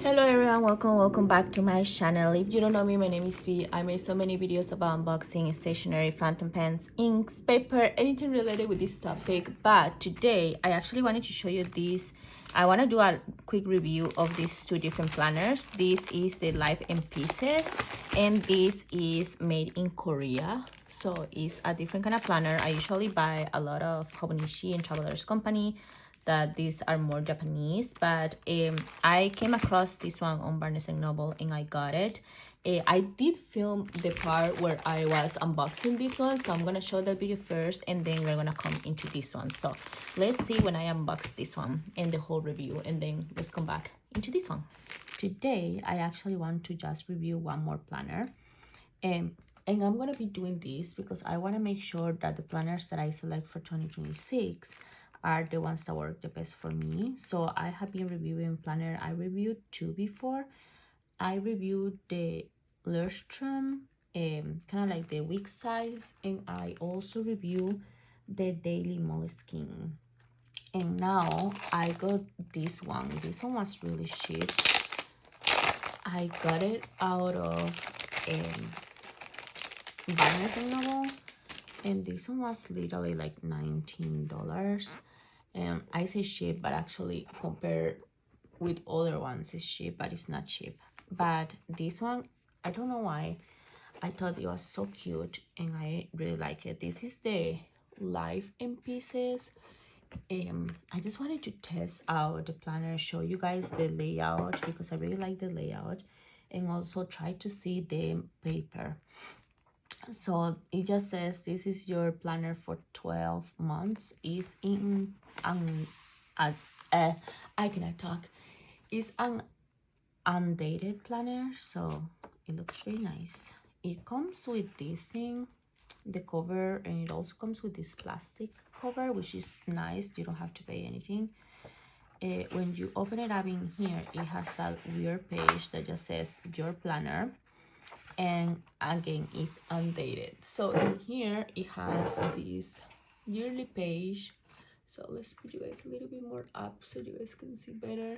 Hello everyone, welcome back to my channel. If you don't know me, my name is V. I made so many videos about unboxing stationery, fountain pens, inks, paper, anything related with this topic, but today I actually wanted to show you this. I want to do a quick review of these two different planners. This is the Life in Pieces and this is made in Korea, so it's a different kind of planner. I usually buy a lot of Haugen and Travelers Company, that these are more Japanese, but I came across this one on Barnes & Noble and I got it. I did film the part where I was unboxing this one, so I'm gonna show that video first and then we're gonna come into this one. So let's see when I unbox this one and the whole review, and then let's come back into this one. Today I actually want to just review one more planner, and I'm gonna be doing this because I want to make sure that the planners that I select for 2026 are the ones that work the best for me. So I have been reviewing planner. I reviewed two before. I reviewed the Lundstrom, kind of like the week size, and I also review the Daily Moleskine. And now I got this one. This one was really cheap. I got it out of Barnes & Noble, and this one was literally like $19. And I say cheap, but actually compared with other ones it's cheap, but it's not cheap. But this one, I don't know why, I thought it was so cute and I really like it. This is the Life in Pieces. I just wanted to test out the planner, show you guys the layout because I really like the layout, and also try to see the paper. So it just says this is your planner for 12 months. Is in I cannot talk. It's an undated planner, so it looks very nice. It comes with this thing, the cover, and it also comes with this plastic cover, which is nice. You don't have to pay anything. When you open it up in here, it has that weird page that just says your planner, and again it's undated. So in here it has this yearly page. So let's put you guys a little bit more up so you guys can see better.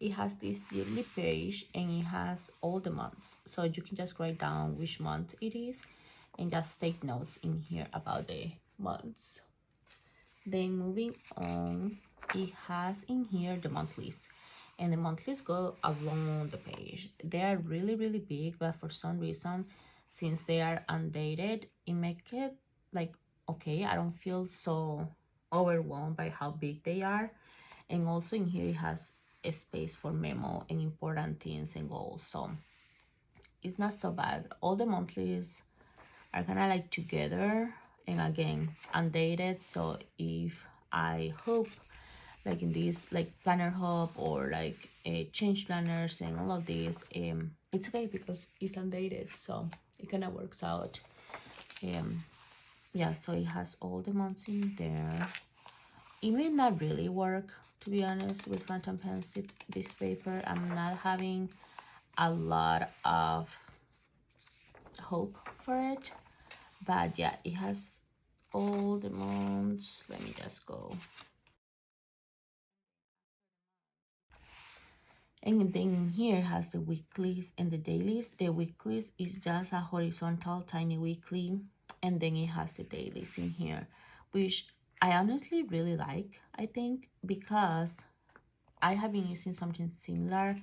It has this yearly page and it has all the months, so you can just write down which month it is and just take notes in here about the months. Then moving on, it has in here the monthlies, and the monthlies go along the page. They are really big, but for some reason, since they are undated, it makes it like okay, I don't feel so overwhelmed by how big they are. And also in here it has a space for memo and important things and goals, so it's not so bad. All the monthlies are kind of like together, and again undated. So if I hope, like in this like Planner Hub or like change planners and all of these, it's okay because it's undated, so it kind of works out. Yeah, so it has all the months in there. It may not really work, to be honest, with fountain pens. This paper, I'm not having a lot of hope for it, but yeah, it has all the months. Let me just go. And then here has the weeklies and the dailies. The weeklies is just a horizontal tiny weekly, and then it has the dailies in here, which I honestly really like, I think, because I have been using something similar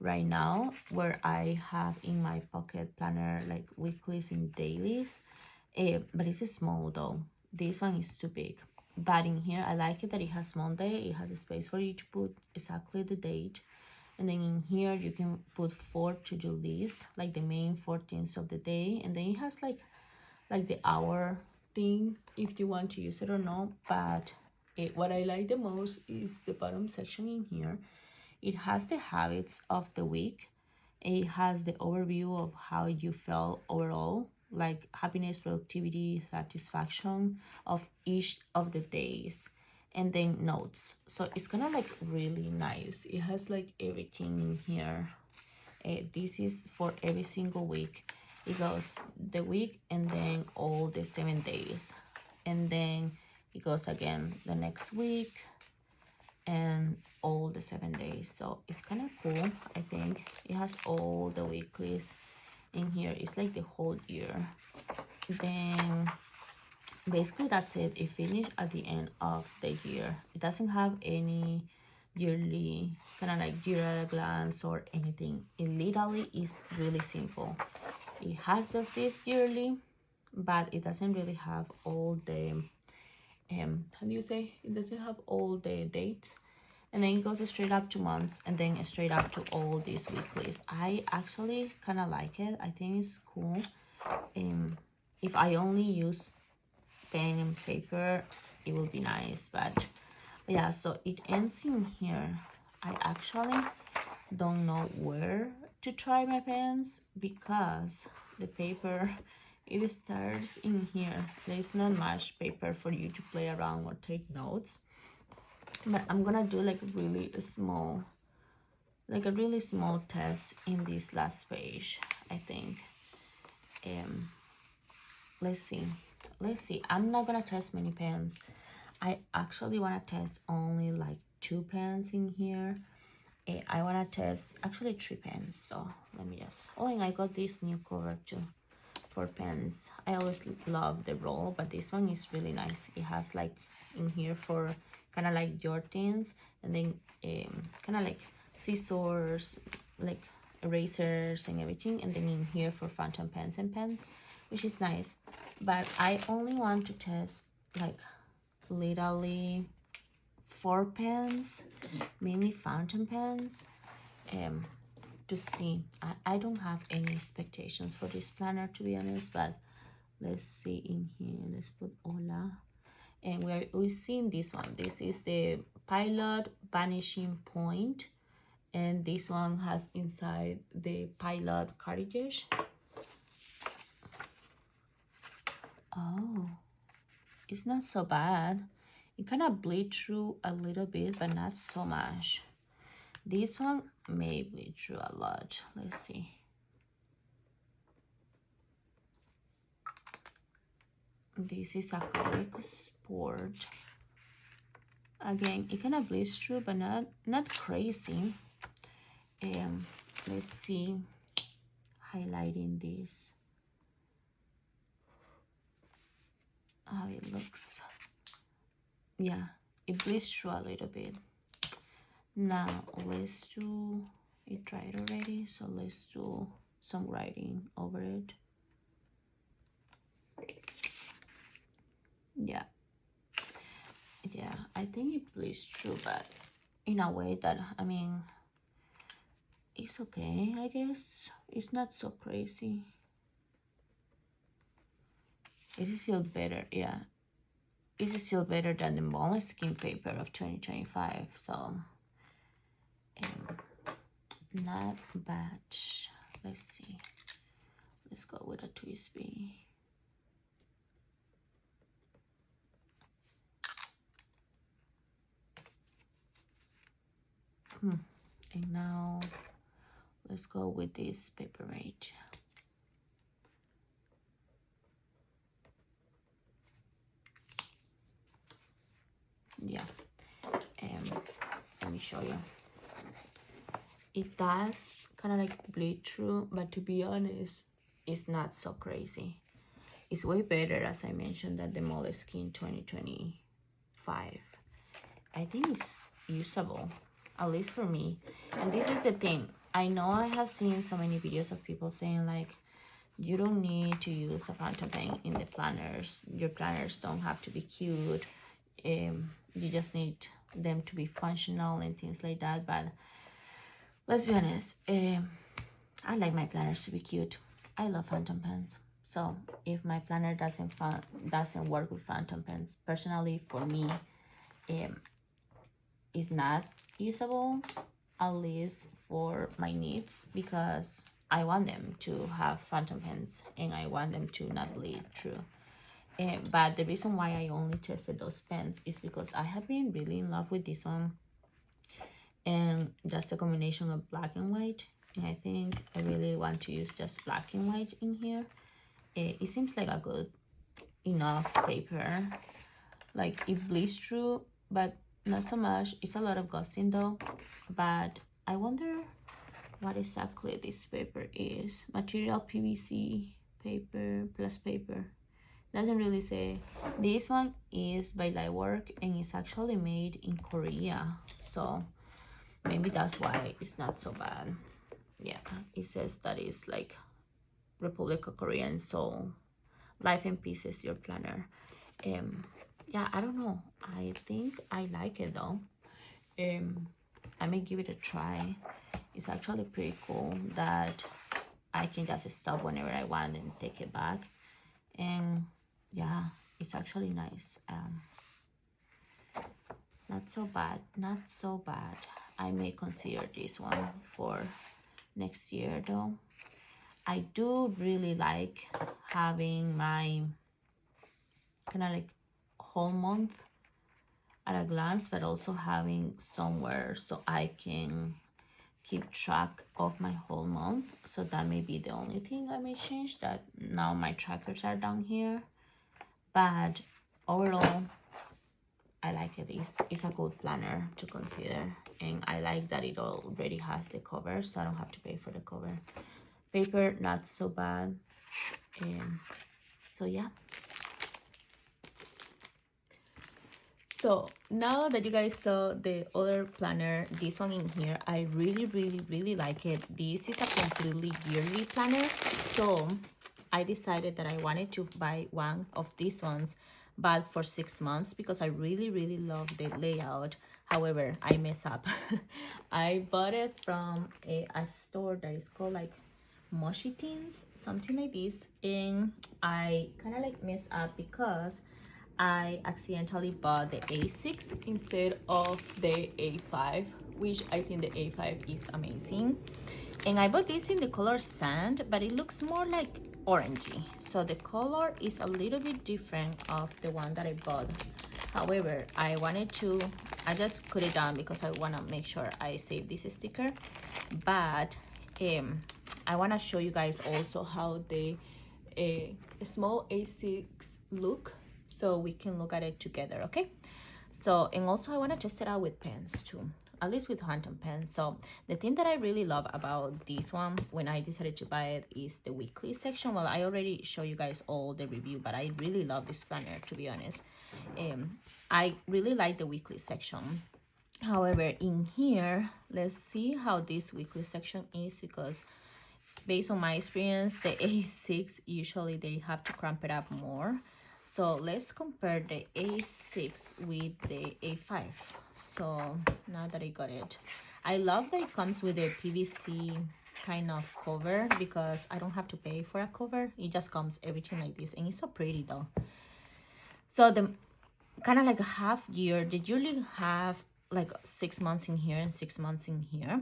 right now where I have in my pocket planner like weeklies and dailies, but it's small though. This one is too big. But in here I like it that it has Monday. It has a space for you to put exactly the date, and then in here you can put 4 to-do lists, like the main 4 things of the day, and then it has like the hour thing if you want to use it or not. But what I like the most is the bottom section in here. It has the habits of the week. It has the overview of how you felt overall, like happiness, productivity, satisfaction of each of the days, and then notes. So it's kind of like really nice. It has like everything in here. This is for every single week. It goes the week and then all the 7 days, and then it goes again the next week, and all the 7 days. So it's kind of cool. I think it has all the weeklies in here. It's like the whole year. Then basically that's it. It finished at the end of the year. It doesn't have any yearly kind of like year at a glance or anything. It literally is really simple. It has just this yearly, but it doesn't really have all the how do you say, it doesn't have all the dates, and then it goes straight up to months, and then straight up to all these weeklies. I actually kind of like it. I think it's cool. If I only use pen and paper, it will be nice, but yeah. So it ends in here. I actually don't know where to try my pens because the paper, it starts in here. There's not much paper for you to play around or take notes, but I'm gonna do like a really small test in this last page, I think. Let's see. I'm not gonna test many pens. I actually want to test only like 2 pens in here. I want to test actually 3 pens. So let me just, oh, and I got this new cover too for pens. I always love the roll, but this one is really nice. It has like in here for kind of like your things, and then kind of like scissors, like erasers and everything, and then in here for fountain pens and pens, which is nice. But I only want to test like literally 4 pens, mainly fountain pens, to see. I don't have any expectations for this planner, to be honest, but let's see in here. Let's put Hola, and we're seeing this one. This is the Pilot Vanishing Point, and this one has inside the Pilot cartridge. Oh, it's not so bad. It kind of bleed through a little bit, but not so much. This one may bleed through a lot. Let's see. This is Acrylic Sport. Again, it kind of bleeds through, but not crazy. Let's see. Highlighting this. How it looks. Yeah, it bleeds through a little bit. Now let's do, it dried already, so let's do some writing over it. Yeah, I think it bleeds through, but in a way that, I mean, it's okay, I guess. It's not so crazy. It is still better, yeah. It is still better than the Moleskine paper of 2025, so not bad. Let's see. Let's go with a Whatttupv. And now let's go with this paper mate. Yeah, let me show you. It does kind of like bleed through, but to be honest, it's not so crazy. It's way better, as I mentioned, than the Moleskine 2025. I think it's usable, at least for me. And this is the thing. I know I have seen so many videos of people saying like, you don't need to use a fountain pen in the planners. Your planners don't have to be cute. You just need them to be functional and things like that. But let's be honest, I like my planners to be cute. I love fountain pens. So if my planner doesn't work with fountain pens, personally for me, it's not usable, at least for my needs, because I want them to have fountain pens and I want them to not bleed through. But the reason why I only tested those pens is because I have been really in love with this one, and that's a combination of black and white, and I think I really want to use just black and white in here. It seems like a good enough paper. Like it bleeds through, but not so much. It's a lot of ghosting though, but I wonder what exactly this paper is. Material PVC paper plus paper. Doesn't really say. This one is by Lightwork and it's actually made in Korea, so maybe that's why it's not so bad. Yeah, it says that it's like Republic of Korea and Seoul. Life in Pieces, your planner. Yeah, I don't know. I think I like it though. I may give it a try. It's actually pretty cool that I can just stop whenever I want and take it back. And yeah, it's actually nice. Not so bad, not so bad. I may consider this one for next year though. I do really like having my kind of like whole month at a glance, but also having somewhere so I can keep track of my whole month. So that may be the only thing I may change, that now my trackers are down here. But overall, I like it. It's a good planner to consider, and I like that it already has the cover, so I don't have to pay for the cover. Paper, not so bad. So yeah. So now that you guys saw the other planner, this one in here, I really like it. This is a completely yearly planner, so I decided that I wanted to buy one of these ones, but for 6 months, because I really love the layout. However, I mess up. I bought it from a store that is called like Moshi Teens, something like this, and I kind of like mess up because I accidentally bought the A6 instead of the A5, which I think the A5 is amazing. And I bought this in the color sand, but it looks more like orangey. So the color is a little bit different of the one that I bought. However, I just put it down because I want to make sure I save this sticker. But I want to show you guys also how the small A6 look, so we can look at it together, okay? So, and also I want to test it out with pens too, at least with Phantom pens. So the thing that I really love about this one when I decided to buy it is the weekly section. Well, I already show you guys all the review, but I really love this planner, to be honest. I really like the weekly section. However, in here, let's see how this weekly section is, because based on my experience, the A6 usually they have to cramp it up more. So let's compare the A6 with the A5. So now that I got it, I love that it comes with a PVC kind of cover, because I don't have to pay for a cover. It just comes everything like this, and it's so pretty though. So the kind of like a half year, they usually have like 6 months in here and 6 months in here.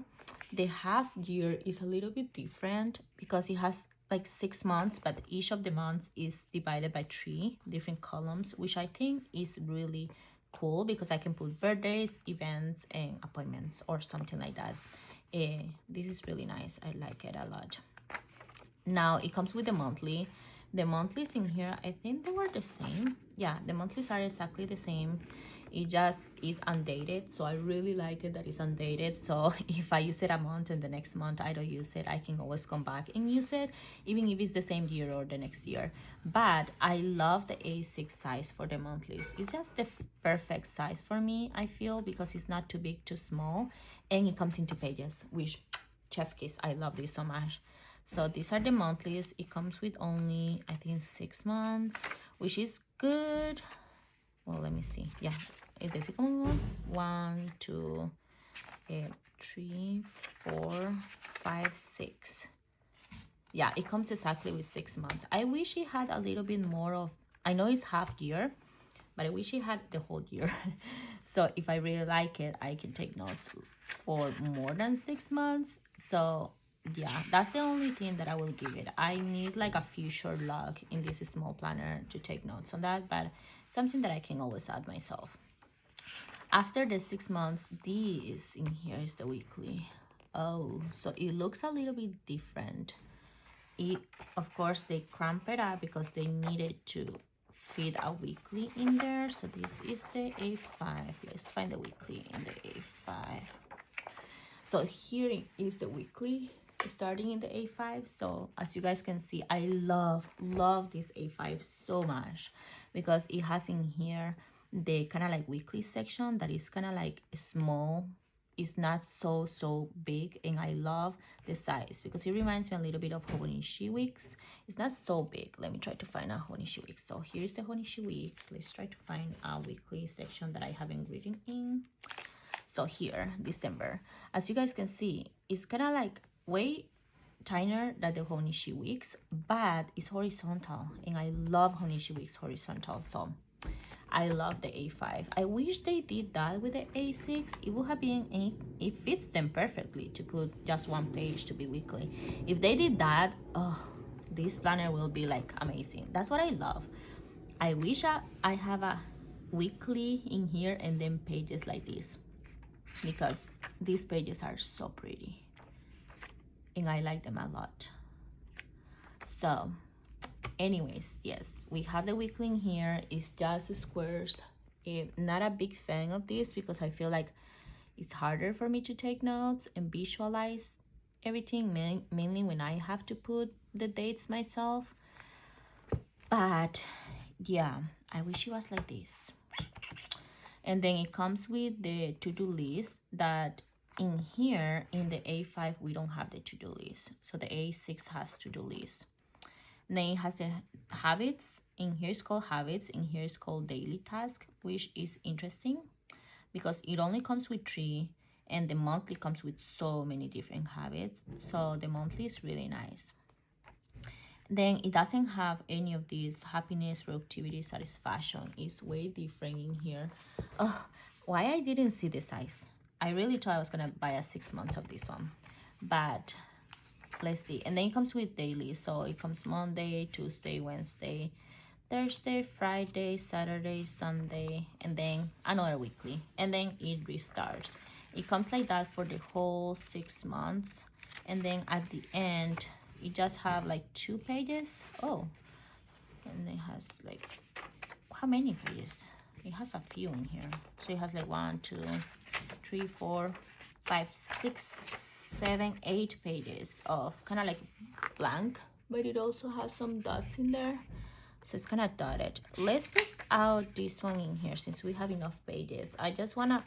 The half year is a little bit different because it has like 6 months, but each of the months is divided by 3 different columns, which I think is really cool because I can put birthdays, events, and appointments or something like that. This is really nice. I like it a lot. Now it comes with the monthly. The monthlies in here, I think they were the same. Yeah, the monthlies are exactly the same. It just is undated, so I really like it that it's undated. So if I use it a month and the next month I don't use it, I can always come back and use it, even if it's the same year or the next year. But I love the A6 size for the monthlies. It's just the perfect size for me, I feel, because it's not too big, too small, and it comes into pages, which chef kiss, I love this so much. So these are the monthlies. It comes with only, I think, 6 months, which is good. Well, let me see. Yeah, is the second one? 1, 2, 3, 4, 5, 6. Yeah, it comes exactly with 6 months. I wish it had a little bit more of, I know it's half year, but I wish it had the whole year. So if I really like it, I can take notes for more than 6 months. So yeah, that's the only thing that I will give it. I need like a future log in this small planner to take notes on that, but something that I can always add myself. After the 6 months, this in here is the weekly. Oh, so it looks a little bit different. It, of course, they cramp it up because they needed to fit a weekly in there. So this is the A5. Let's find the weekly in the A5. So here is the weekly starting in the A5. So as you guys can see, I love this A5 so much because it has in here the kind of like weekly section that is kind of like small. It's not so big, and I love the size because it reminds me a little bit of Honishi Weeks. It's not so big. Let me try to find a Honishi Weeks. So here's the Honishi Weeks. Let's try to find a weekly section that I haven't written in. So here, December, as you guys can see, it's kind of like way tinier than the Honishi Weeks, but it's horizontal, and I love Honishi Weeks horizontal. So I love the A5. I wish they did that with the A6. It would have been, it fits them perfectly to put just one page to be weekly. If they did that, oh, this planner will be like amazing. That's what I love. I wish I have a weekly in here and then pages like this, because these pages are so pretty and I like them a lot. So anyways, yes, we have the weekly in here. It's just squares. Not a big fan of this because I feel like it's harder for me to take notes and visualize everything, mainly when I have to put the dates myself. But yeah, I wish it was like this. And then it comes with the to-do list that in here in the A5 we don't have the to-do list. So the A6 has to-do list. Then it has the habits. In here it's called habits. In here it's called daily task, which is interesting because it only comes with 3 and the monthly comes with so many different habits. So the monthly is really nice. Then it doesn't have any of these happiness, productivity, satisfaction. It's way different in here. Oh, why I didn't see the size? I really thought I was gonna buy a 6 months of this one, but let's see. And then it comes with daily. So it comes Monday, Tuesday, Wednesday, Thursday, Friday, Saturday, Sunday, and then another weekly. And then it restarts. It comes like that for the whole 6 months. And then at the end, it just have like 2 pages. Oh, and it has like, how many pages? It has a few in here. So it has like 1, 2, 3, 4, 5, 6, 7, 8 pages of kind of like blank, but it also has some dots in there. So it's kind of dotted. Let's test out this one in here since we have enough pages. I just want to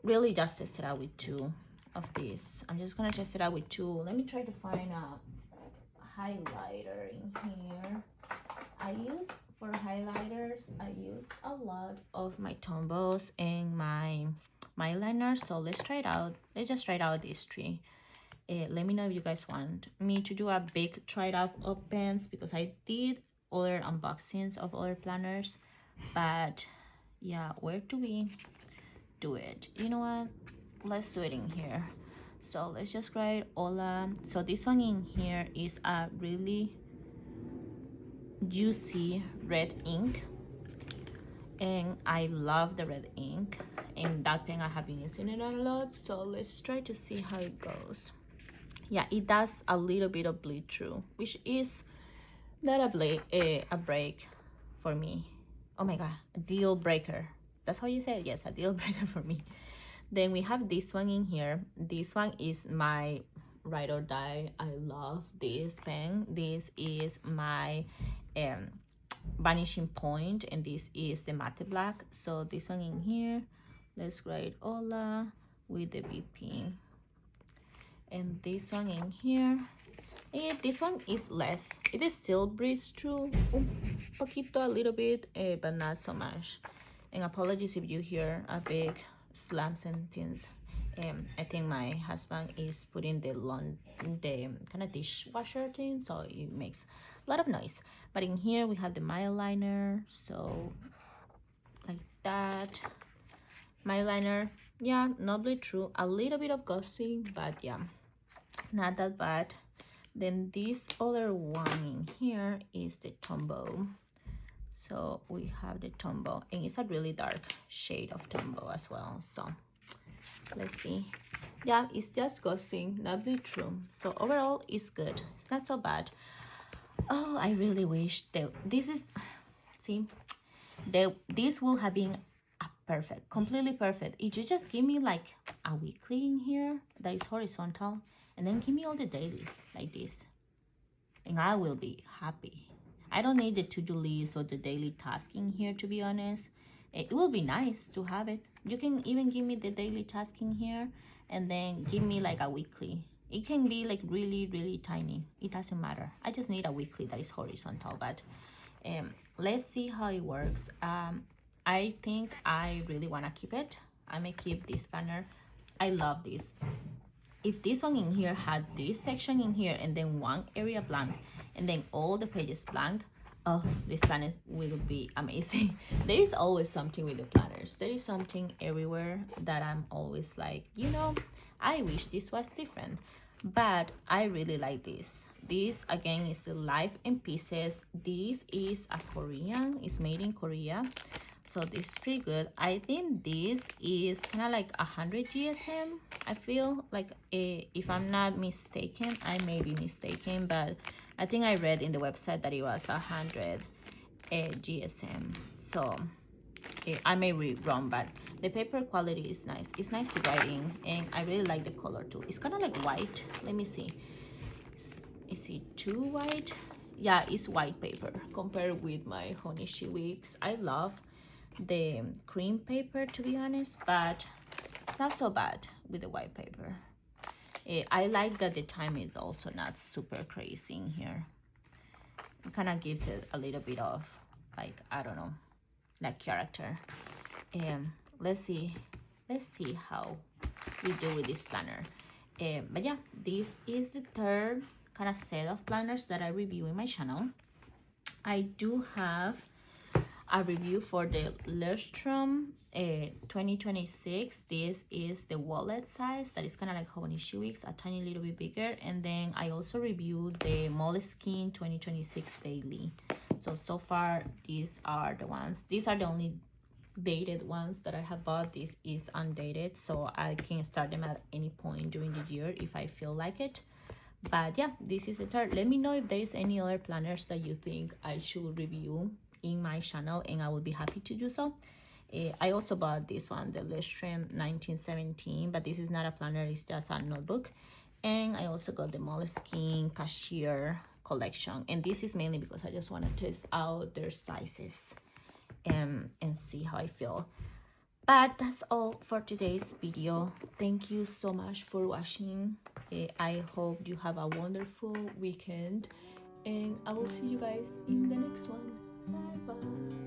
really just test it out with 2 of these. I'm just going to test it out with 2. Let me try to find a highlighter in here. For highlighters, I use a lot of my Tombos and my liners. So let's try it out. Let's just try it out these 3. Let me know if you guys want me to do a big try it out of pens, because I did other unboxings of other planners. But yeah, where do we do it? You know what? Let's do it in here. So let's just write Hola. So this one in here is a really juicy red ink, and I love the red ink, and that pen I have been using it a lot. So let's try to see how it goes. Yeah, it does a little bit of bleed through, which is not a break for me. Oh my god, a deal breaker. That's how you say it? Yes, a deal breaker for me. Then we have this one in here. This one is my ride or die. I love this pen. This is my vanishing point, and this is the matte black. So this one in here, let's write Hola with the BP. And this one in here, this one is less. It is still breathes through un poquito, a little bit, but not so much. And apologies if you hear a big slam sentence. I think my husband is putting the kind of dishwasher thing, so it makes a lot of noise. But in here we have the mile liner, so like that. Mile liner, yeah, not bleed through, a little bit of ghosting, but yeah, not that bad. Then this other one in here is the Tombow. So we have the Tombow, and it's a really dark shade of Tombow as well. So let's see. Yeah, it's just ghosting, not bleed through. So overall, it's good. It's not so bad. Oh, I really wish that this is See, this will have been a perfect, completely perfect. If you just give me like a weekly in here that is horizontal, and then give me all the dailies like this, and I will be happy. I don't need the to-do list or the daily tasking here, to be honest. It will be nice to have it. You can even give me the daily tasking here, and then give me like a weekly. It can be like really, really tiny. It doesn't matter. I just need a weekly that is horizontal, but let's see how it works. I think I really want to keep it. I may keep this planner. I love this. If this one in here had this section in here and then one area blank and then all the pages blank, oh, this planner will be amazing. There is always something with the planners. There is something everywhere that I'm always like, you know, I wish this was different. But I really like this. This again is the Life in Pieces. This is a Korean, it's made in Korea. So this is pretty good. I think this is kind of like 100 GSM. I feel like, if I'm not mistaken, I may be mistaken, but I think I read in the website that it was 100 GSM. So I may be wrong, but the paper quality is nice. It's nice to write in, and I really like the color too. It's kind of like white. Let me see. Is it too white? Yeah, it's white paper compared with my Honishi Weeks. I love the cream paper, to be honest, but it's not so bad with the white paper. I like that the time is also not super crazy in here. It kind of gives it a little bit of, like, I don't know, like character. Let's see how we do with this planner. But yeah, this is the third kind of set of planners that I review in my channel. I do have a review for the Lustrum 2026. This is the wallet size that is kind of like Honishi Weeks, a tiny little bit bigger. And then I also reviewed the Moleskine 2026 daily. So far these are the ones. These are the only dated ones that I have bought. This is undated, so I can start them at any point during the year if I feel like it. But yeah, this is the third. Let me know if there is any other planners that you think I should review in my channel, and I will be happy to do so. I also bought this one, the Lustrum 1917, but this is not a planner, it's just a notebook. And I also got the Moleskine Cashier collection, and this is mainly because I just want to test out their sizes and see how I feel. But that's all for today's video. Thank you so much for watching. I hope you have a wonderful weekend, and I will see you guys in the next one. Bye bye.